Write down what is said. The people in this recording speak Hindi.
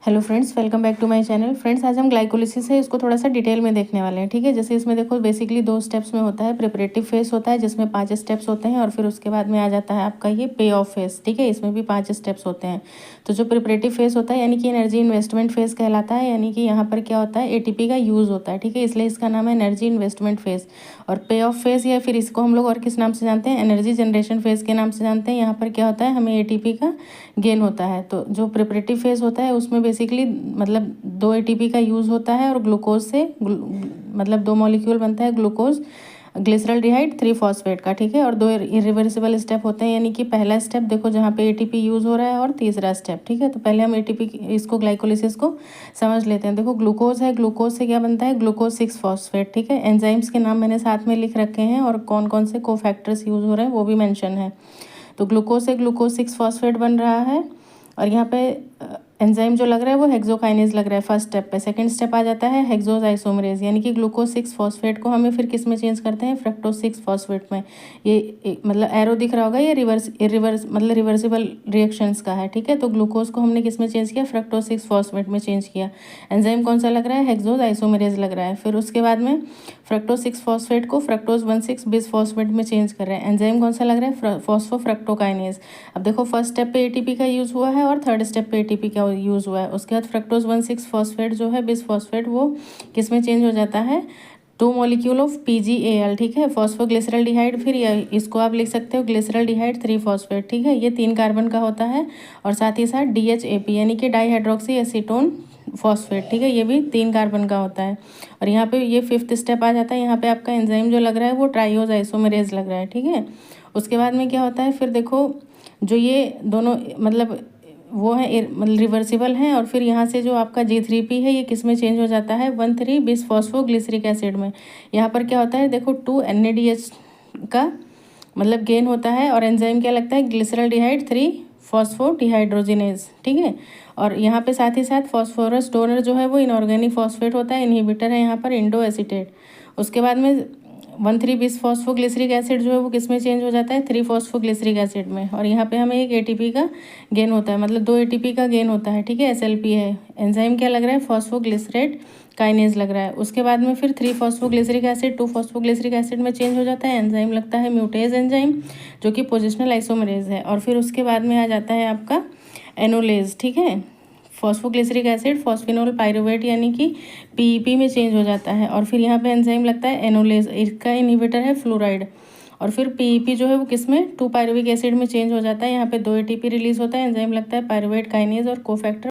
Hello friends, welcome back to my channel. Friends, आज हम ग्लाइकोलिसिस है इसको थोड़ा सा डिटेल में देखने वाले हैं। ठीक है, जैसे इसमें देखो बेसिकली 2 स्टेप्स में होता है। प्रिपरेटिव फेस होता है जिसमें 5 स्टेप्स होते हैं और फिर उसके बाद में आ जाता है आपका ये पे ऑफ फेस। ठीक है, इसमें भी 5 स्टेप्स होते हैं। तो जो प्रिपरेटिव फेस होता है यानी कि एनर्जी इन्वेस्टमेंट फेस कहलाता है, यानी कि यहाँ पर क्या होता है एटीपी का यूज़ होता है। ठीक है, इसलिए इसका नाम है एनर्जी इन्वेस्टमेंट फेस। और पे ऑफ फेस या फिर इसको हम लोग और किस नाम से जानते हैं, एनर्जी जनरेशन फेस के नाम से जानते हैं। यहाँ पर क्या होता है, हमें एटीपी का गेन होता है। तो जो प्रिपरेटिव फेस होता है उसमें बेसिकली मतलब 2 एटीपी का यूज़ होता है और ग्लूकोज से मतलब 2 मॉलिक्यूल बनता है, ग्लूकोज ग्लिसरॉल्डिहाइड 3 फॉस्फेट का। ठीक है, और 2 इरिवर्सिबल स्टेप होते हैं, यानी कि पहला स्टेप देखो जहाँ पे एटीपी यूज़ हो रहा है और तीसरा स्टेप। ठीक है, तो पहले हम एटीपी इसको ग्लाइकोलिसिस को समझ लेते हैं। देखो ग्लूकोज है, ग्लूकोज से क्या बनता है, ग्लूकोज 6 फॉस्फेट। ठीक है, एंजाइम्स के नाम मैंने साथ में लिख रखे हैं और कौन कौन से कोफैक्टर्स यूज़ हो रहे हैं वो भी मेंशन है। तो ग्लूकोज से ग्लूकोज 6 फॉस्फेट बन रहा है और यहाँ पे एंजाइम जो लग रहा है वो हेक्सोकाइनेज लग रहा है फर्स्ट स्टेप पे। सेकंड स्टेप आ जाता है हेक्सोज आइसोमरेज, यानी कि ग्लूकोज 6 फॉस्फेट को हमें फिर किस में चेंज करते हैं, फ्रक्टोज 6 फॉस्फेट में। ये मतलब एरो दिख रहा होगा, ये रिवर्स मतलब रिवर्सिबल रिएक्शंस का है। ठीक है, तो ग्लूकोज को हमने किस में चेंज किया, फ्रक्टोज 6 फॉस्फेट में चेंज किया। एंजाइम कौन सा लग रहा है, हेक्सोज आइसोमरेज लग रहा है। फिर उसके बाद में फ्रक्टोज 6 फॉस्फेट को फ्रक्टोज 1,6 बिस फॉस्फेट में चेंज कर रहे हैं। एंजाइम कौन सा लग रहा है, फॉस्फोफ्रक्टोकाइनेज। अब देखो फर्स्ट स्टेप पे एटीपी का यूज़ हुआ है और थर्ड स्टेप पे एटीपी का यूज़ हुआ है। उसके बाद फ्रक्टोज 1,6 फॉस्फेट जो है बिस फॉस्फेट वो किस में चेंज हो जाता है, 2 मॉलिक्यूल ऑफ PgAl। ठीक है, फॉस्फोग्लिसरॉल्डिहाइड, फिर इसको आप लिख सकते हो ग्लिसरॉल्डिहाइड 3 फॉस्फेट। ठीक है, ये 3 कार्बन का होता है और साथ ही साथ DHAP यानी कि डाईहाइड्रोक्सी एसीटोन फॉस्फेट। ठीक है, ये भी 3 कार्बन का होता है। और यहाँ पे ये 5th स्टेप आ जाता है। यहाँ पे आपका एंजाइम जो लग रहा है वो ट्राइओज आइसोमेरेज लग रहा है। ठीक है, उसके बाद में क्या होता है, फिर देखो जो ये दोनों मतलब वो है मतलब रिवर्सिबल हैं और फिर यहाँ से जो आपका G3P है ये किस में चेंज हो जाता है, 1,3 बिस फॉस्फोग्लिसरिक एसिड में। यहाँ पर क्या होता है, देखो 2 NADH का मतलब गेन होता है और एंजाइम क्या लगता है, ग्लिसरॉल्डिहाइड 3 फॉस्फोडिहाइड्रोजिनेज। ठीक है, और यहाँ पे साथ ही साथ फॉस्फोरस डोनर जो है वो इनऑर्गेनिक फॉस्फेट होता है, इनहिबिटर है यहाँ पर इंडो एसीटेट। उसके बाद में 1,3 बिस फॉस्फोग्लिसरिक एसिड जो है वो किस में चेंज हो जाता है, 3 फॉस्फोग्लिसरिक एसिड में। और यहाँ पे हमें एक एटीपी का गेन होता है, मतलब 2 एटीपी का गेन होता है। ठीक है, SLP है। एंजाइम क्या लग रहा है, फॉस्फोग्लिसरेट काइनेज लग रहा है। उसके बाद में फिर 3 फॉस्फोग्लिसरिक एसिड 2 फॉस्फोग्लिसरिक एसिड में चेंज हो जाता है। एंजाइम लगता है म्यूटेज एंजाइम जो कि पोजिशनल आइसोमरेज है। और फिर उसके बाद में आ जाता है आपका एनोलेज। ठीक है, फॉस्फोग्लिसरिक एसिड फॉस्फिनोल पाइरुवेट यानी कि PEP में चेंज हो जाता है। और फिर यहाँ पे एंजाइम लगता है एनोलेज, इसका इनहिबिटर है फ्लोराइड। और फिर PEP जो है वो किस में, 2 पायरुविक एसिड में चेंज हो जाता है। यहाँ पे 2 ATP रिलीज होता है, एंजाइम लगता है पायरुवेट काइनेज और कोफैक्टर